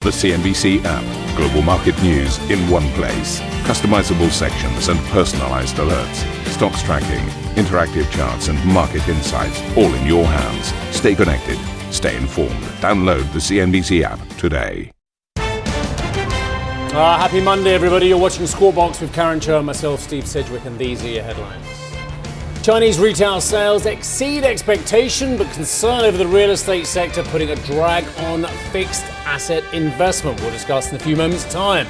The CNBC app. Global market news in one place. Customizable sections and personalized alerts. Stocks tracking, interactive charts and market insights all in your hands. Stay connected. Stay informed. Download the CNBC app today. Happy Monday, everybody. You're watching Squawk Box with Karen Cho and myself, Steve Sedgwick, and these are your headlines. Chinese retail sales exceed expectation, but concern over the real estate sector putting a drag on fixed asset investment. We'll discuss in a few moments' time.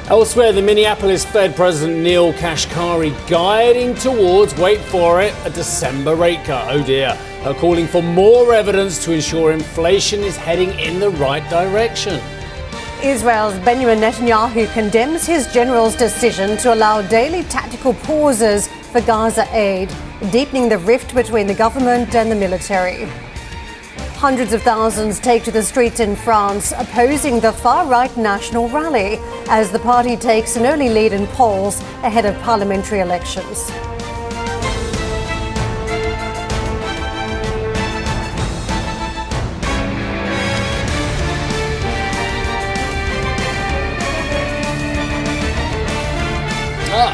Elsewhere, the Minneapolis Fed President Neel Kashkari guiding towards, wait for it, a December rate cut. Oh dear. Her calling for more evidence to ensure inflation is heading in the right direction. Israel's Benjamin Netanyahu condemns his general's decision to allow daily tactical pauses for Gaza aid, deepening the rift between the government and the military. Hundreds of thousands take to the streets in France opposing the far-right national rally as the party takes an early lead in polls ahead of parliamentary elections.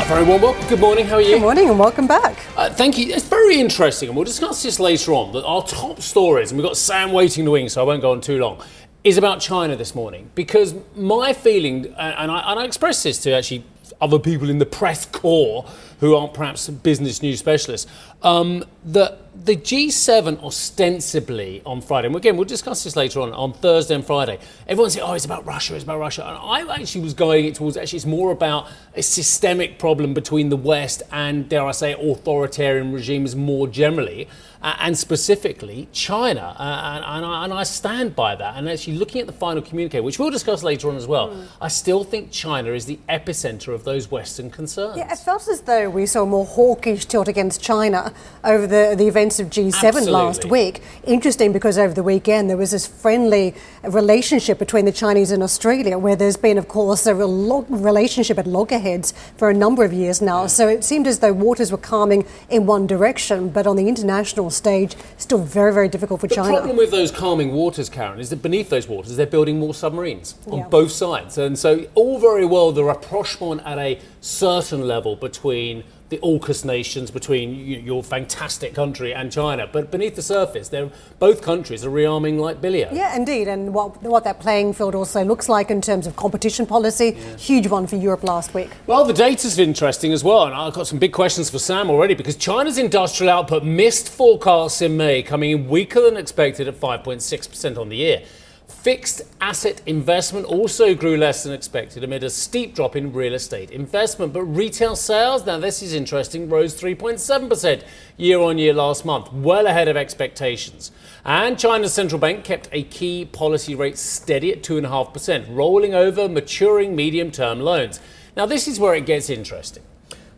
Very warm welcome. Good morning. How are you? Good morning and welcome back. Thank you. It's very interesting, and we'll discuss this later on. That our top stories, and we've got Sam waiting to wing, so I won't go on too long, is about China this morning. Because my feeling, and I express this to actually other people in the press corps who aren't perhaps business news specialists, that the G7 ostensibly on Friday, and again, we'll discuss this later on Thursday and Friday, everyone said, it's about Russia, it's about Russia. And I actually was guiding it towards, actually, it's more about a systemic problem between the West and, dare I say, authoritarian regimes more generally, and specifically China. And I stand by that. And actually looking at the final communique, which we'll discuss later on as well, I still think China is the epicenter of those Western concerns. Yeah, it felt as though we saw a more hawkish tilt against China over the events of G7 Absolutely. Last week. Interesting, because over the weekend there was this friendly relationship between the Chinese and Australia, where there's been, of course, a relationship at loggerheads for a number of years now. So it seemed as though waters were calming in one direction, but on the international stage, still very, very difficult for China. The problem with those calming waters, Karen, is that beneath those waters they're building more submarines on both sides. And so all very well the rapprochement at a certain level between the AUKUS nations, between your fantastic country and China, but beneath the surface, both countries are rearming like billiards. Yeah, indeed, and what that playing field also looks like in terms of competition policy, huge one for Europe last week. Well, the data's interesting as well, and I've got some big questions for Sam already, because China's industrial output missed forecasts in May, coming in weaker than expected at 5.6% on the year. Fixed asset investment also grew less than expected amid a steep drop in real estate investment. But retail sales, now this is interesting, rose 3.7% year on year last month, well ahead of expectations. And China's central bank kept a key policy rate steady at 2.5%, rolling over maturing medium-term loans. Now this is where it gets interesting.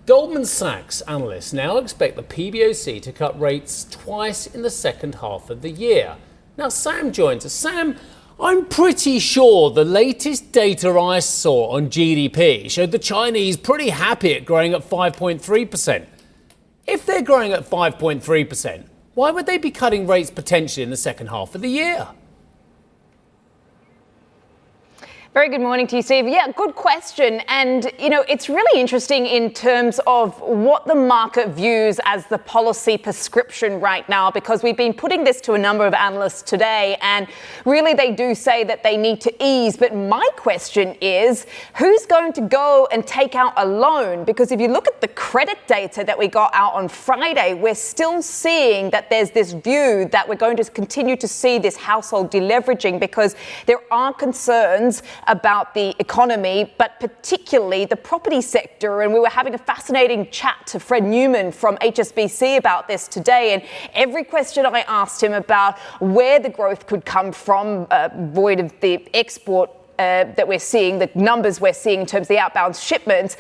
Goldman Sachs analysts now expect the PBOC to cut rates twice in the second half of the year. Now Sam joins us. Sam, I'm pretty sure the latest data I saw on GDP showed the Chinese pretty happy at growing at 5.3%. If they're growing at 5.3%, why would they be cutting rates potentially in the second half of the year? Very good morning to you, Steve. Yeah, good question. And, it's really interesting in terms of what the market views as the policy prescription right now, because we've been putting this to a number of analysts today, and really they do say that they need to ease. But my question is, who's going to go and take out a loan? Because if you look at the credit data that we got out on Friday, we're still seeing that there's this view that we're going to continue to see this household deleveraging, because there are concerns about the economy, but particularly the property sector. And we were having a fascinating chat to Fred Newman from HSBC about this today. And every question I asked him about where the growth could come from, void of the export that we're seeing, the numbers we're seeing in terms of the outbound shipments,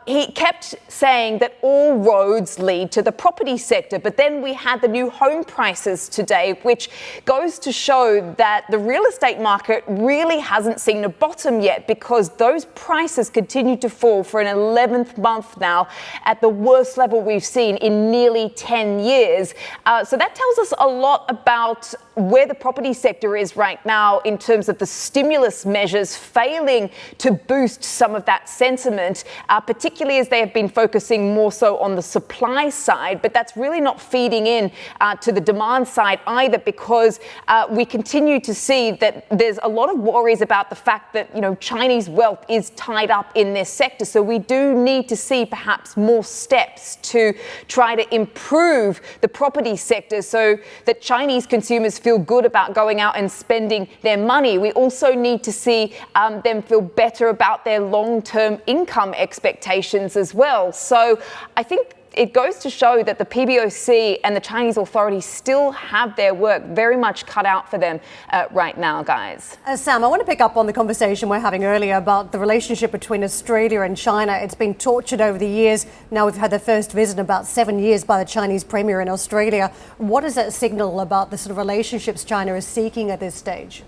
he kept saying that all roads lead to the property sector. But then we had the new home prices today, which goes to show that the real estate market really hasn't seen a bottom yet, because those prices continue to fall for an 11th month now at the worst level we've seen in nearly 10 years. So that tells us a lot about where the property sector is right now in terms of the stimulus measures failing to boost some of that sentiment, particularly as they have been focusing more so on the supply side. But that's really not feeding in to the demand side either, because we continue to see that there's a lot of worries about the fact that, Chinese wealth is tied up in this sector. So we do need to see perhaps more steps to try to improve the property sector so that Chinese consumers feel good about going out and spending their money. We also need to see them feel better about their long-term income expectations as well. So I think it goes to show that the PBOC and the Chinese authorities still have their work very much cut out for them right now, guys. Sam, I want to pick up on the conversation we're having earlier about the relationship between Australia and China. It's been tortured over the years. Now we've had the first visit in about 7 years by the Chinese Premier in Australia. What does that signal about the sort of relationships China is seeking at this stage?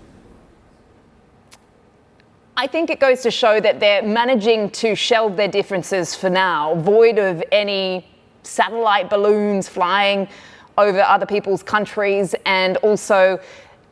I think it goes to show that they're managing to shelve their differences for now, void of any satellite balloons flying over other people's countries, and also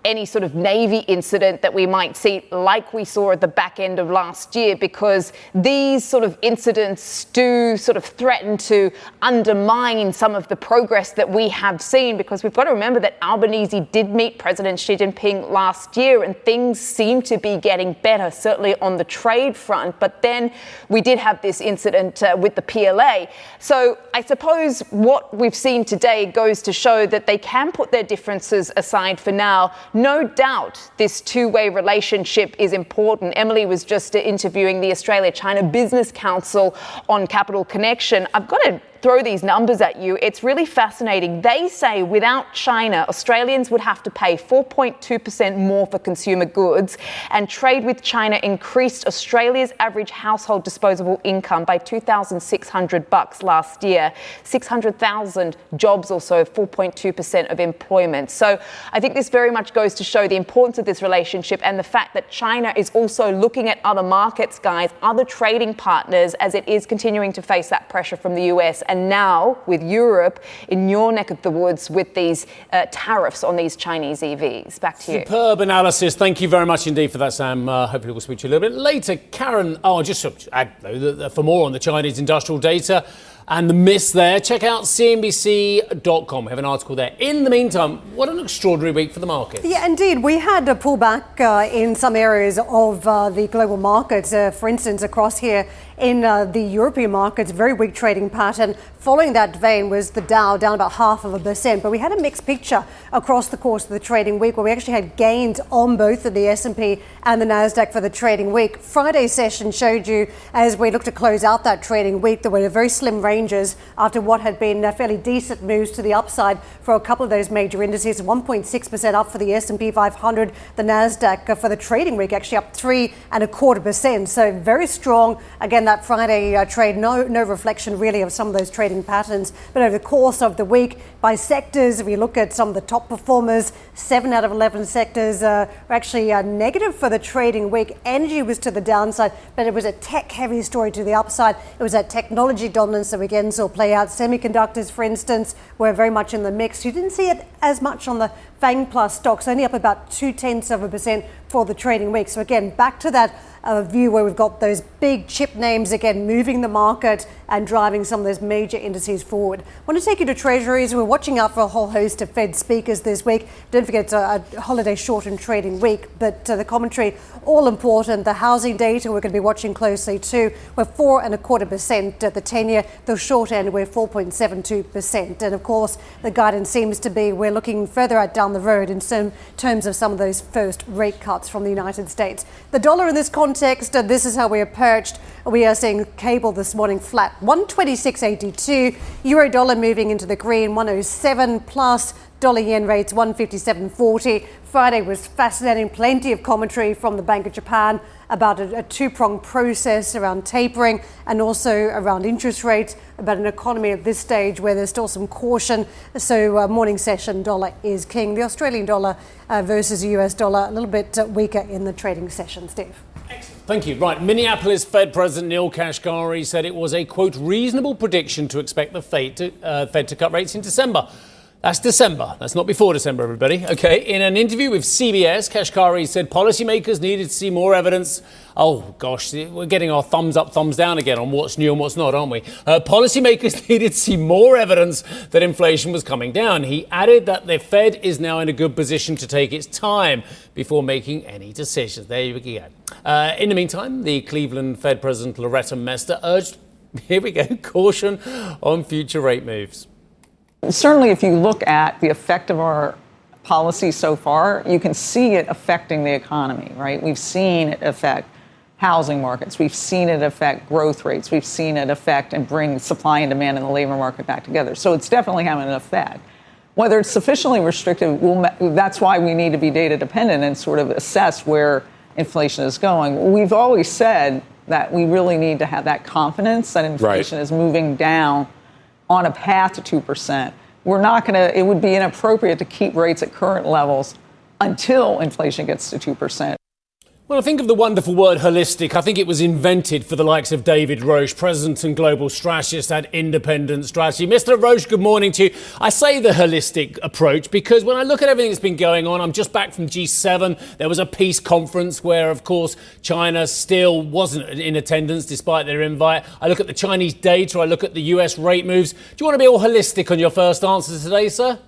any sort of Navy incident that we might see like we saw at the back end of last year, because these sort of incidents do sort of threaten to undermine some of the progress that we have seen, because we've got to remember that Albanese did meet President Xi Jinping last year and things seem to be getting better, certainly on the trade front. But then we did have this incident with the PLA. So I suppose what we've seen today goes to show that they can put their differences aside for now. No doubt this two-way relationship is important. Emily was just interviewing the Australia-China Business Council on Capital Connection. I've got to throw these numbers at you. It's really fascinating. They say without China, Australians would have to pay 4.2% more for consumer goods, and trade with China increased Australia's average household disposable income by $2,600 last year. 600,000 jobs or so, 4.2% of employment. So I think this very much goes to show the importance of this relationship and the fact that China is also looking at other markets, guys, other trading partners, as it is continuing to face that pressure from the US. And now with Europe in your neck of the woods with these tariffs on these Chinese EVs. Back to you. Superb analysis. Thank you very much indeed for that, Sam. Hopefully we'll speak to you a little bit later. Karen, just to add, for more on the Chinese industrial data and the miss there, check out CNBC.com. We have an article there. In the meantime, what an extraordinary week for the markets. Yeah, indeed. We had a pullback in some areas of the global markets. For instance, across here in the European markets, very weak trading pattern. Following that vein was the Dow, down about 0.5%. But we had a mixed picture across the course of the trading week, where we actually had gains on both of the S&P and the Nasdaq for the trading week. Friday's session showed you, as we looked to close out that trading week, there were very slim ranges after what had been fairly decent moves to the upside for a couple of those major indices. 1.6% up for the S&P 500, the Nasdaq for the trading week actually up 3.25%. So very strong. Again, that Friday trade, no reflection really of some of those trading patterns. But over the course of the week, by sectors, if you look at some of the top performers, 7 out of 11 sectors were actually negative for the trading week. Energy was to the downside, but it was a tech-heavy story to the upside. It was that technology dominance that we again saw play out. Semiconductors, for instance, were very much in the mix. You didn't see it as much on the FANG Plus stocks, only up about 0.2% for the trading week. So again, back to that view where we've got those big chip names again moving the market and driving some of those major indices forward. I want to take you to Treasuries. We're watching out for a whole host of Fed speakers this week. Don't forget it's a holiday shortened trading week, but the commentary all important. The housing data we're going to be watching closely too. We're 4.25% at the 10-year. The short end we're 4.72%. And of course the guidance seems to be we're looking further out down the road in terms of some of those first rate cuts from the United States. The dollar in this context, this is how we are perched. We are seeing cable this morning flat, 126.82. Euro dollar moving into the green, 107 plus. Dollar yen rates 157.40. Friday was fascinating. Plenty of commentary from the Bank of Japan about a two-pronged process around tapering and also around interest rates, about an economy at this stage where there's still some caution. So morning session, dollar is king. The Australian dollar versus the US dollar a little bit weaker in the trading session. Steve. Thank you. Right. Minneapolis Fed President Neel Kashkari said it was a, quote, reasonable prediction to expect the Fed to cut rates in December. That's December. That's not before December, everybody. OK, in an interview with CBS, Kashkari said policymakers needed to see more evidence. Oh, gosh, we're getting our thumbs up, thumbs down again on what's new and what's not, aren't we? Policymakers needed to see more evidence that inflation was coming down. He added that the Fed is now in a good position to take its time before making any decisions. There you go. In the meantime, the Cleveland Fed President Loretta Mester urged, here we go, caution on future rate moves. Certainly, if you look at the effect of our policy so far, you can see it affecting the economy, right? We've seen it affect housing markets. We've seen it affect growth rates. We've seen it affect and bring supply and demand in the labor market back together. So it's definitely having an effect. Whether it's sufficiently restrictive, that's why we need to be data dependent and sort of assess where inflation is going. We've always said that we really need to have that confidence that inflation is moving down on a path to 2%. We're not going to, it would be inappropriate to keep rates at current levels until inflation gets to 2%. Well, I think of the wonderful word holistic. I think it was invented for the likes of David Roche, president and global strategist at Independent Strategy. Mr. Roche, good morning to you. I say the holistic approach because when I look at everything that's been going on, I'm just back from G7. There was a peace conference where, of course, China still wasn't in attendance despite their invite. I look at the Chinese data. I look at the US rate moves. Do you want to be all holistic on your first answer today, sir?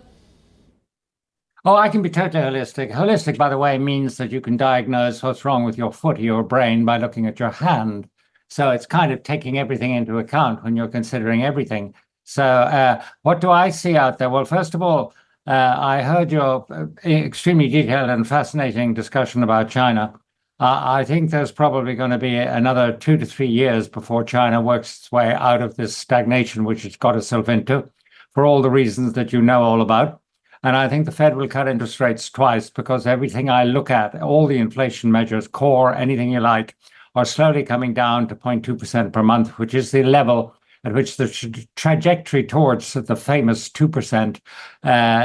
Oh, I can be totally holistic. Holistic, by the way, means that you can diagnose what's wrong with your foot or your brain by looking at your hand. So it's kind of taking everything into account when you're considering everything. So what do I see out there? Well, first of all, I heard your extremely detailed and fascinating discussion about China. I think there's probably going to be another 2 to 3 years before China works its way out of this stagnation, which it's got itself into, for all the reasons that you know all about. And I think the Fed will cut interest rates twice because everything I look at, all the inflation measures, core, anything you like, are slowly coming down to 0.2% per month, which is the level at which the trajectory towards the famous 2%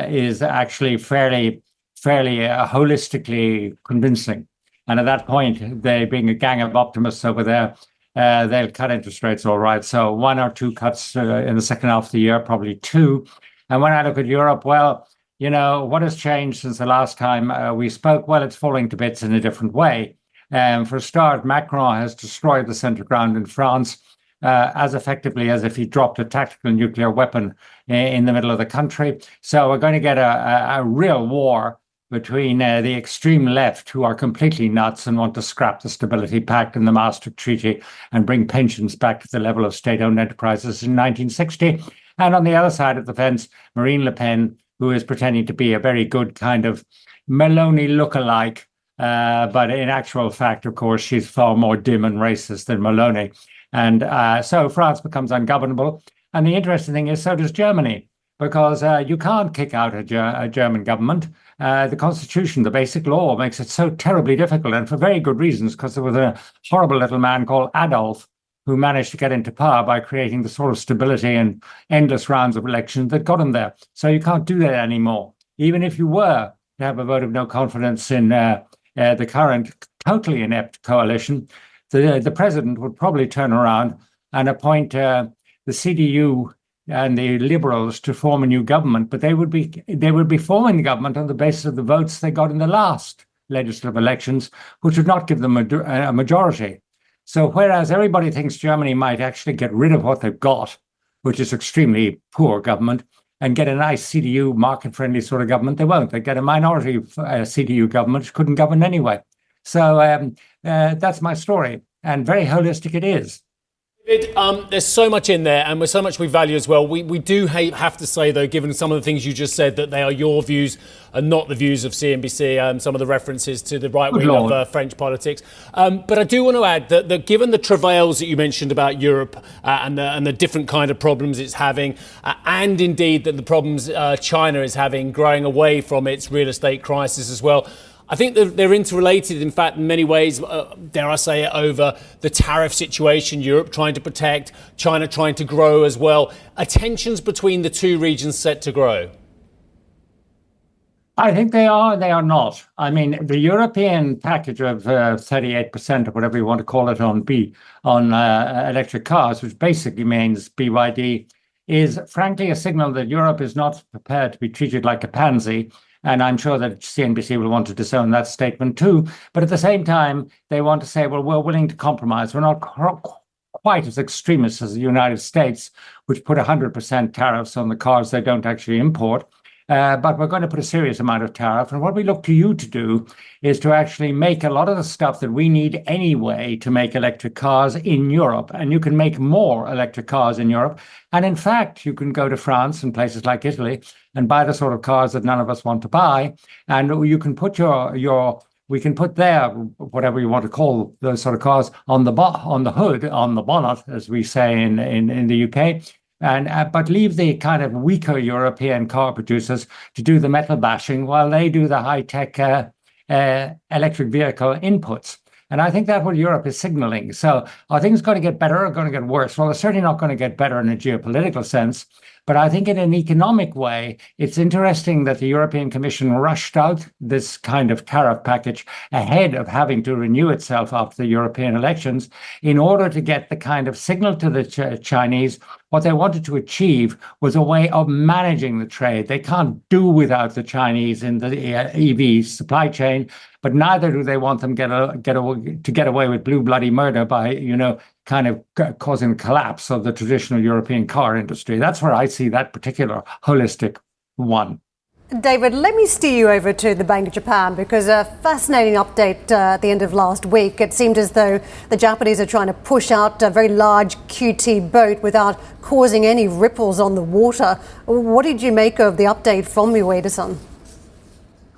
is actually fairly holistically convincing. And at that point, they being a gang of optimists over there, they'll cut interest rates all right. So 1 or 2 cuts in the second half of the year, probably 2. And when I look at Europe, well, you know, what has changed since the last time we spoke? Well, it's falling to bits in a different way. For a start, Macron has destroyed the centre ground in France as effectively as if he dropped a tactical nuclear weapon in the middle of the country. So we're going to get a real war between the extreme left, who are completely nuts and want to scrap the Stability Pact and the Maastricht Treaty and bring pensions back to the level of state-owned enterprises in 1960. And on the other side of the fence, Marine Le Pen, who is pretending to be a very good kind of Meloni lookalike. But in actual fact, of course, she's far more dim and racist than Meloni. And so France becomes ungovernable. And the interesting thing is, so does Germany, because you can't kick out a German government. The constitution, the basic law, makes it so terribly difficult, and for very good reasons, because there was a horrible little man called Adolf who managed to get into power by creating the sort of stability and endless rounds of elections that got him there. So you can't do that anymore. Even if you were to have a vote of no confidence in the current totally inept coalition, the president would probably turn around and appoint the CDU and the Liberals to form a new government, but they would be forming the government on the basis of the votes they got in the last legislative elections, which would not give them a majority. So whereas everybody thinks Germany might actually get rid of what they've got, which is extremely poor government, and get a nice CDU, market-friendly sort of government, they won't. They get a minority CDU government which couldn't govern anyway. So that's my story, and very holistic it is. There's so much in there, and with so much we value as well. We do have to say, though, given some of the things you just said, that they are your views and not the views of CNBC, some of the references to the right wing of French politics. But I do want to add that given the travails that you mentioned about Europe and the different kind of problems it's having, and indeed that the problems China is having growing away from its real estate crisis as well, I think they're interrelated, in fact, in many ways, dare I say it, over the tariff situation, Europe trying to protect, China trying to grow as well. Are tensions between the two regions set to grow? I think they are not. I mean, the European package of 38% or whatever you want to call it on electric cars, which basically means BYD, is frankly a signal that Europe is not prepared to be treated like a pansy. And I'm sure that CNBC will want to disown that statement too. But at the same time, they want to say, well, we're willing to compromise. We're not quite as extremist as the United States, which put 100% tariffs on the cars they don't actually import. But we're going to put a serious amount of tariff. And what we look to you to do is to actually make a lot of the stuff that we need anyway to make electric cars in Europe. And you can make more electric cars in Europe. And in fact, you can go to France and places like Italy and buy the sort of cars that none of us want to buy. And you can put we can put their, whatever you want to call those sort of cars, on the hood, on the bonnet, as we say in the UK. But leave the kind of weaker European car producers to do the metal bashing while they do the high-tech electric vehicle inputs. And I think that's what Europe is signaling. So are things going to get better or going to get worse? Well, they're certainly not going to get better in a geopolitical sense. But I think in an economic way, it's interesting that the European Commission rushed out this kind of tariff package ahead of having to renew itself after the European elections in order to get the kind of signal to the Chinese. What they wanted to achieve was a way of managing the trade. They can't do without the Chinese in the EV supply chain, but neither do they want them to get away with blue bloody murder by, kind of causing the collapse of the traditional European car industry. That's where I see that particular holistic one. David, let me steer you over to the Bank of Japan, because a fascinating update at the end of last week. It seemed as though the Japanese are trying to push out a very large QT boat without causing any ripples on the water. What did you make of the update from Ueda-san?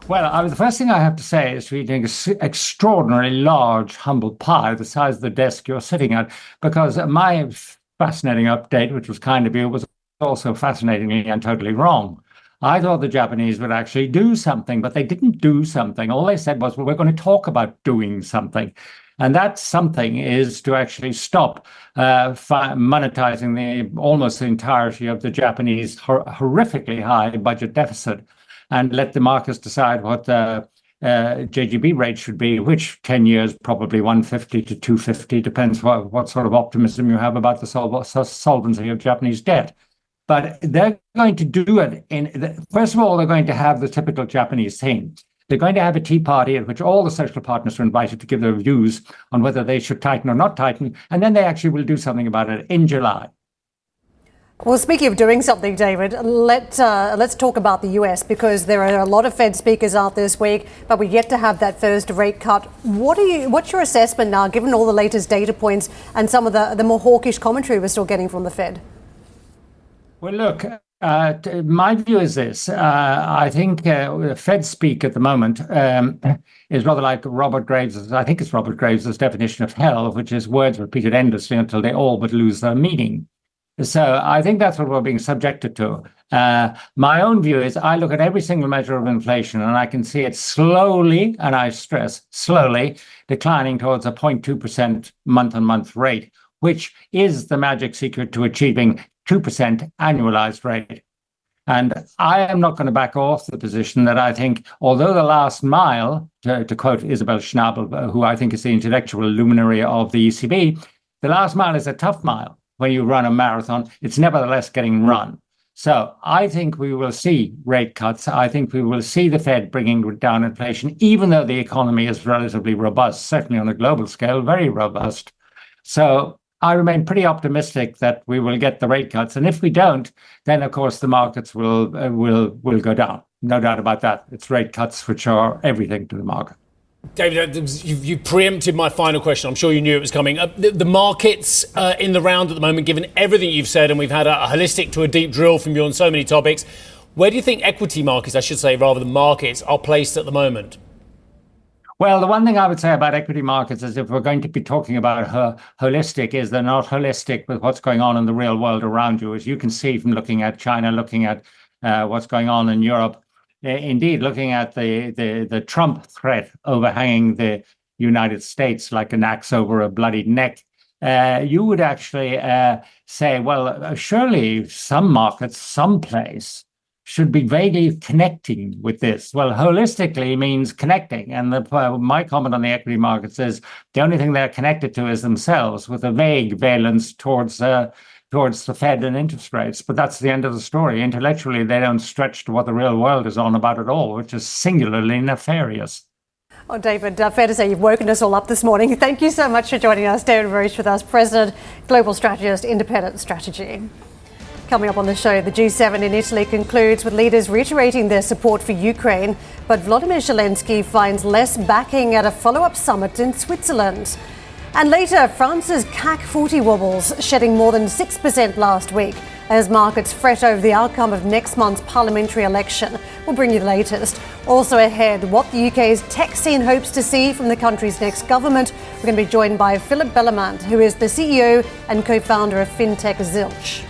Well, the first thing I have to say is reading an extraordinarily large, humble pie the size of the desk you're sitting at, because my fascinating update, which was kind of you, was also fascinatingly and totally wrong. I thought the Japanese would actually do something, but they didn't do something. All they said was, well, we're going to talk about doing something. And that something is to actually stop monetizing almost the entirety of the Japanese horrifically high budget deficit, and let the markets decide what the JGB rate should be, which 10 years, probably 150 to 250, depends what sort of optimism you have about the solvency of Japanese debt. But they're going to do it first of all, they're going to have the typical Japanese thing. They're going to have a tea party at which all the social partners are invited to give their views on whether they should tighten or not tighten, and then they actually will do something about it in July. Well, speaking of doing something, David, let's talk about the US, because there are a lot of Fed speakers out this week, but we're yet to have that first rate cut. What's your assessment now, given all the latest data points and some of the more hawkish commentary we're still getting from the Fed? Well, look, my view is this. I think Fed speak at the moment is rather like Robert Graves' definition of hell, which is words repeated endlessly until they all but lose their meaning. So I think that's what we're being subjected to. My own view is I look at every single measure of inflation and I can see it slowly, and I stress slowly, declining towards a 0.2% month-on-month rate, which is the magic secret to achieving 2% annualized rate. And I am not going to back off the position that I think, although the last mile, to quote Isabel Schnabel, who I think is the intellectual luminary of the ECB, the last mile is a tough mile. When you run a marathon, it's nevertheless getting run. So I think we will see rate cuts. I think we will see the Fed bringing down inflation, even though the economy is relatively robust, certainly on a global scale, very robust. So I remain pretty optimistic that we will get the rate cuts. And if we don't, then, of course, the markets will go down. No doubt about that. It's rate cuts which are everything to the market. David, you preempted my final question. I'm sure you knew it was coming. The markets in the round at the moment, given everything you've said, and we've had a holistic to a deep drill from you on so many topics, where do you think equity markets, I should say, rather than markets, are placed at the moment? Well, the one thing I would say about equity markets is if we're going to be talking about holistic, is they're not holistic with what's going on in the real world around you. As you can see from looking at China, looking at what's going on in Europe, indeed, looking at the Trump threat overhanging the United States like an axe over a bloodied neck, you would actually say, well, surely some markets, someplace, should be vaguely connecting with this. Well, holistically means connecting. And my comment on the equity markets is the only thing they're connected to is themselves, with a vague valence towards the Fed and interest rates. But that's the end of the story. Intellectually, they don't stretch to what the real world is on about at all, which is singularly nefarious. Oh, David, fair to say you've woken us all up this morning. Thank you so much for joining us. David Roche with us, President, Global Strategist, Independent Strategy. Coming up on the show, the G7 in Italy concludes with leaders reiterating their support for Ukraine, but Volodymyr Zelensky finds less backing at a follow-up summit in Switzerland. And later, France's CAC 40 wobbles, shedding more than 6% last week as markets fret over the outcome of next month's parliamentary election. We'll bring you the latest. Also ahead, what the UK's tech scene hopes to see from the country's next government. We're going to be joined by Philip Bellamant, who is the CEO and co-founder of fintech Zilch.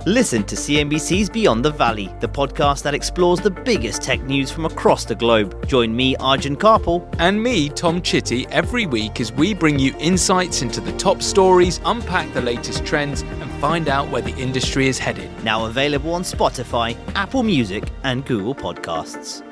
Listen to CNBC's Beyond the Valley, the podcast that explores the biggest tech news from across the globe. Join me, Arjun Karpal. And me, Tom Chitty, every week as we bring you insights into the top stories, unpack the latest trends, and find out where the industry is headed. Now available on Spotify, Apple Music, and Google Podcasts.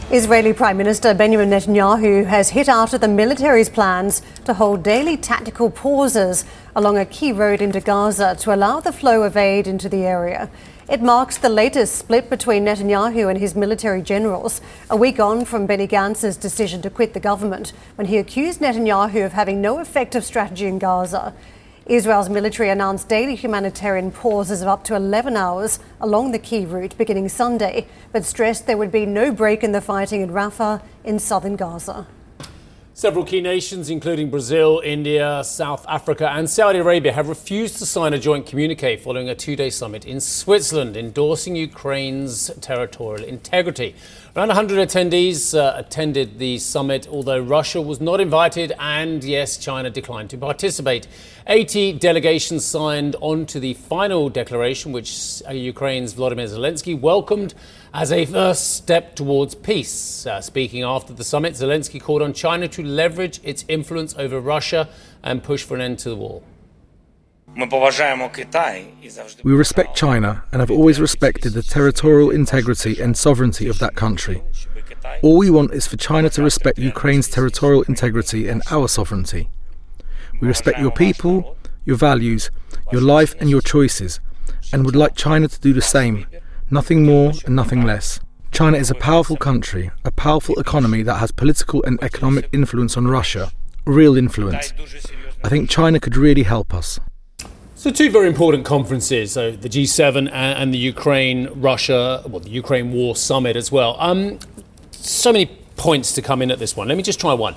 Israeli Prime Minister Benjamin Netanyahu has hit out at the military's plans to hold daily tactical pauses along a key road into Gaza to allow the flow of aid into the area. It marks the latest split between Netanyahu and his military generals, a week on from Benny Gantz's decision to quit the government when he accused Netanyahu of having no effective strategy in Gaza. Israel's military announced daily humanitarian pauses of up to 11 hours along the key route beginning Sunday, but stressed there would be no break in the fighting in Rafah in southern Gaza. Several key nations, including Brazil, India, South Africa and Saudi Arabia, have refused to sign a joint communique following a two-day summit in Switzerland endorsing Ukraine's territorial integrity. Around 100 attendees attended the summit, although Russia was not invited and, yes, China declined to participate. 80 delegations signed on to the final declaration, which Ukraine's Volodymyr Zelensky welcomed as a first step towards peace. Speaking after the summit, Zelensky called on China to leverage its influence over Russia and push for an end to the war. We respect China and have always respected the territorial integrity and sovereignty of that country. All we want is for China to respect Ukraine's territorial integrity and our sovereignty. We respect your people, your values, your life and your choices, and would like China to do the same, nothing more and nothing less. China is a powerful country, a powerful economy that has political and economic influence on Russia, real influence. I think China could really help us. So two very important conferences, so the G7 and the Ukraine-Russia, well, the Ukraine War Summit as well. So many points to come in at this one. Let me just try one.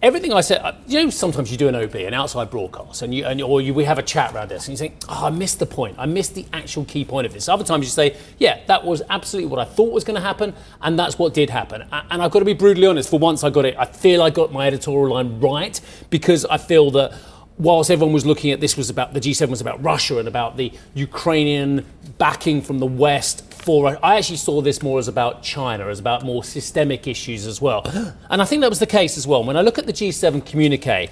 Everything I said, sometimes you do an OB, an outside broadcast, we have a chat around this, and you think, I missed the point. I missed the actual key point of this. Other times you say, yeah, that was absolutely what I thought was going to happen, and that's what did happen. And I've got to be brutally honest, for once I got it. I feel I got my editorial line right, because I feel that whilst everyone was looking at this was about, the G7 was about Russia and about the Ukrainian backing from the West for, I actually saw this more as about China, as about more systemic issues as well. And I think that was the case as well. When I look at the G7 communique,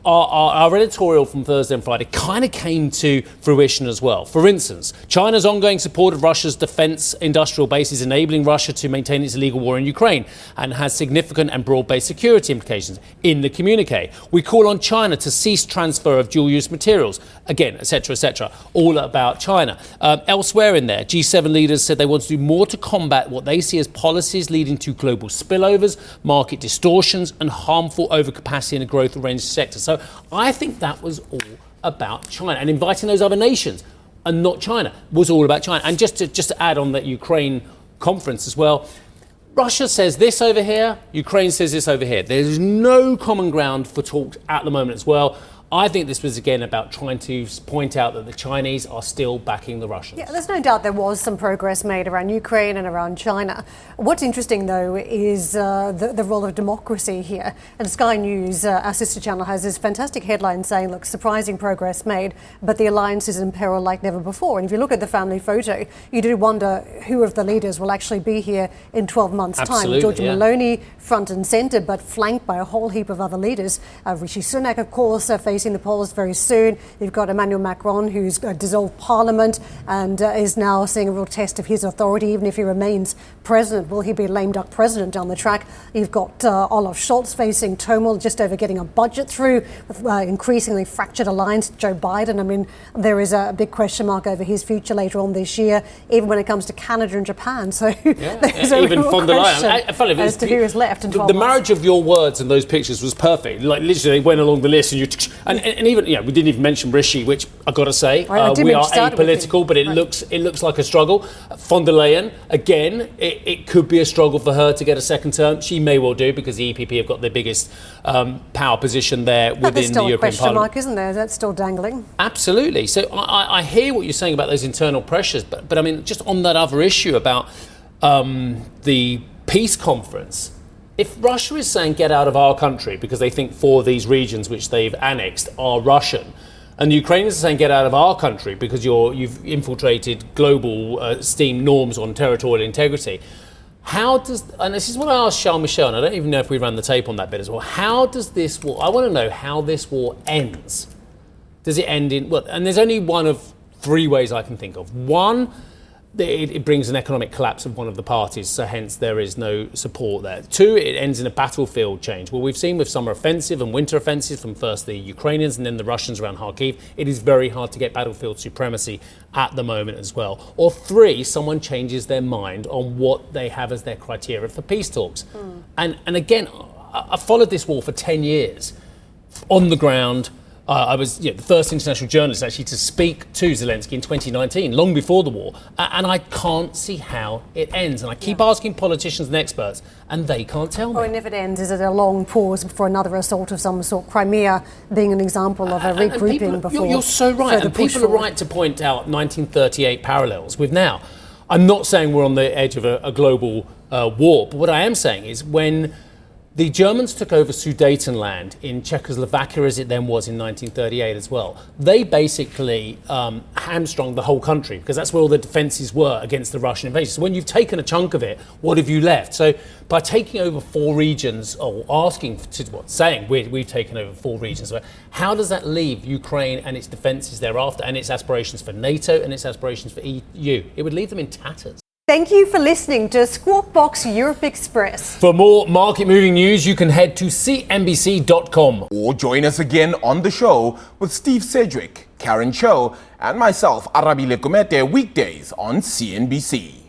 our editorial from Thursday and Friday kind of came to fruition as well. For instance, China's ongoing support of Russia's defense industrial base is enabling Russia to maintain its illegal war in Ukraine and has significant and broad-based security implications. In the communique, we call on China to cease transfer of dual-use materials, again, etc., all about China. Elsewhere in there, G7 leaders said they want to do more to combat what they see as policies leading to global spillovers, market distortions and harmful overcapacity in a growth-oriented sector. So I think that was all about China, and inviting those other nations and not China was all about China. And just to add on that Ukraine conference as well, Russia says this over here, Ukraine says this over here. There's no common ground for talks at the moment as well. I think this was again about trying to point out that the Chinese are still backing the Russians. Yeah, there's no doubt there was some progress made around Ukraine and around China. What's interesting, though, is the role of democracy here. And Sky News, our sister channel, has this fantastic headline saying, look, surprising progress made, but the alliance is in peril like never before. And if you look at the family photo, you do wonder who of the leaders will actually be here in 12 months' time. Giorgia Meloni, front and centre, but flanked by a whole heap of other leaders. Rishi Sunak, of course, facing the polls very soon. You've got Emmanuel Macron, who's dissolved parliament and is now seeing a real test of his authority, even if he remains president. Will he be a lame duck president down the track? You've got Olaf Scholz facing turmoil just over getting a budget through, with increasingly fractured alliance with Joe Biden. I mean, there is a big question mark over his future later on this year, even when it comes to Canada and Japan. So there's a real question as to who is left in 12 months. The marriage of your words and those pictures was perfect. Like literally, they went along the list, and even we didn't even mention Rishi, which I got to say, we are apolitical, but it looks like a struggle. Von der Leyen, again, it could be a struggle for her to get a second term. She may well do, because the EPP have got the biggest power position there within the European Parliament. There's still a question mark, isn't there? That's still dangling. Absolutely. So I hear what you're saying about those internal pressures, but I mean, just on that other issue about the peace conference. If Russia is saying get out of our country because they think 4 of these regions which they've annexed are Russian, and the Ukrainians are saying get out of our country because you've infiltrated global STEAM norms on territorial integrity, how does, and this is what I asked Charles Michel, and I don't even know if we ran the tape on that bit as well, how does this war, I want to know how this war ends. Does it end in, well, and there's only one of 3 ways I can think of. One, it brings an economic collapse of one of the parties, so hence there is no support there. 2, it ends in a battlefield change. Well, we've seen with summer offensive and winter offensive from first the Ukrainians and then the Russians around Kharkiv, it is very hard to get battlefield supremacy at the moment as well. Or 3, someone changes their mind on what they have as their criteria for peace talks. And again, I followed this war for 10 years on the ground. I was the first international journalist actually to speak to Zelensky in 2019, long before the war, and I can't see how it ends. And I keep asking politicians and experts, and they can't tell me. Oh, and if it ends, is it a long pause before another assault of some sort? Crimea being an example of a regrouping before. You're so right, and people are right to point out 1938 parallels with now. I'm not saying we're on the edge of a global war, but what I am saying is when the Germans took over Sudetenland in Czechoslovakia, as it then was in 1938 as well. They basically hamstrung the whole country because that's where all the defences were against the Russian invasion. So when you've taken a chunk of it, what have you left? So by taking over 4 regions, or saying we've taken over 4 regions, how does that leave Ukraine and its defences thereafter, and its aspirations for NATO and its aspirations for EU? It would leave them in tatters. Thank you for listening to Squawk Box Europe Express. For more market-moving news, you can head to CNBC.com. Or join us again on the show with Steve Sedgwick, Karen Cho, and myself, Arabi Lekumete, weekdays on CNBC.